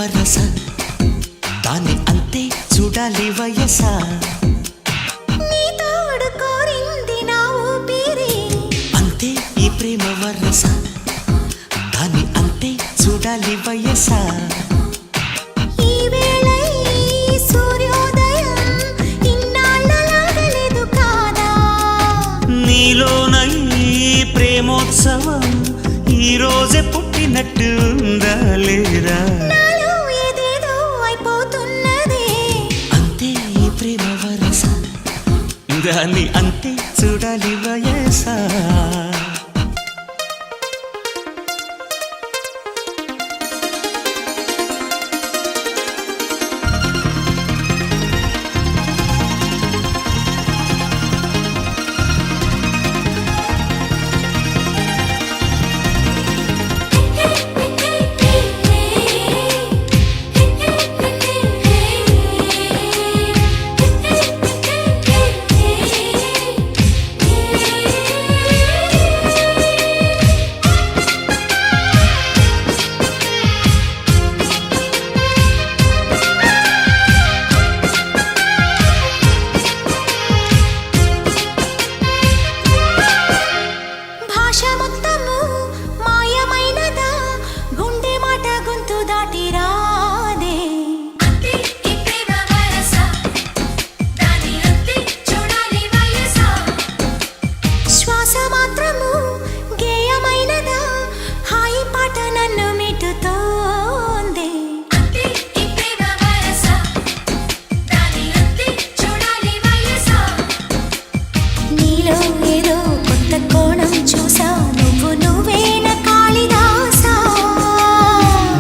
వరస దాని అంతే చూడాలి వయస నీ తోడు కోరింది నా ఊపిరి అంతే ఈ ప్రేమ వరస దాని అంతే చూడాలి వయస ఈ వేళ ఈ సూర్యోదయం ఇన్నాళ్ళలాగలేదు కాదా నీలోన ఈ ప్రేమోత్సవం ఈ రోజే పుట్టినట్టు ఉందా లేదా నాలో ఏదేదో అయిపోతున్నదే అంతే ఈ ప్రేమ వరస దాన్ని అంతే చూడాలి వయస భాష మొత్తము మాయమైనదా గుండె మాట గొంతు దాటి రాదే శ్వాస మాత్రము గేయమైనదా హాయి పాట నన్ను మిటుతోంది నీలో ఏదో కొత్త కోణం చూసా నువ్వేన కాళిదాసా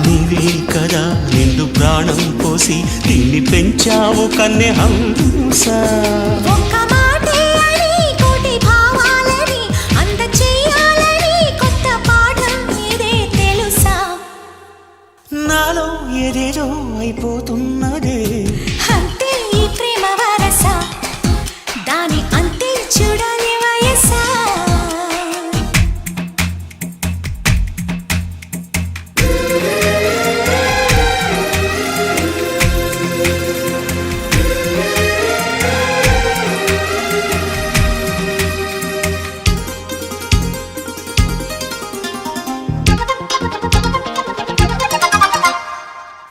నీవే కదా నిండు ప్రాణం పోసి దీన్ని పెంచావు కన్నె హంస ఒక్క మాటే అని కోటి భావాలని అంద చెయ్యాలని కొత్త పాఠం ఇదే తెలుసా నాలో ఏదేదో అయిపోతున్నదే అంతే ఈ ప్రేమ వరస దాని అంతే చూడాలి వయసా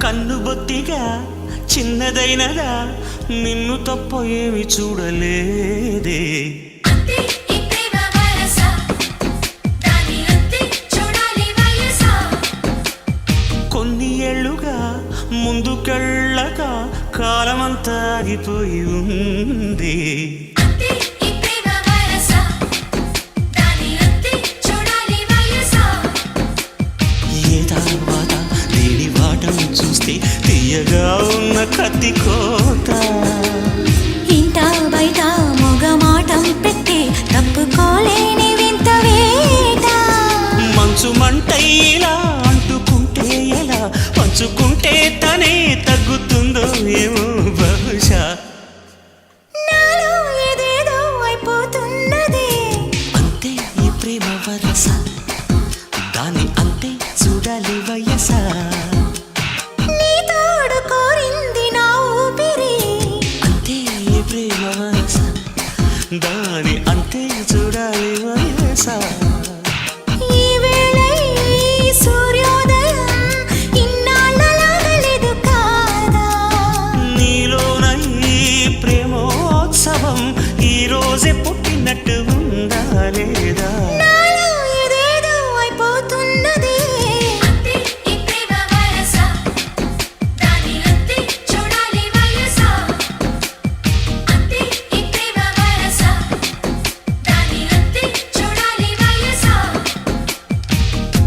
కన్ను బొత్తిగా చిన్నదైనదా నిన్ను తప్ప ఏమి చూడలేదే కొన్ని ఏళ్ళుగా ముందుకెళ్ళక కాలమంతా ఆగిపోయి ఉంది ఏ తర్వాత దేని వాటం చూస్తే తీయగా ఉన్న కత్తి కోత ఇంట బయట మొగమాటం పెట్టి తప్పుకోలేని వింత వేట మంచు మంటైలా అంటుకుంటే ఎలా పంచుకుంటే తనే తగ్గుతుందో ఏమో బహుశా నాలో ఏదేదో అయిపోతున్నదే అంతే ఈ ప్రేమ వరస దాని అంతే చూడాలి వయస నీ తోడు కోరింది నా ఊపిరి అంతే ఈ ప్రేమ వరస దాని అంతే చూడాలి వయస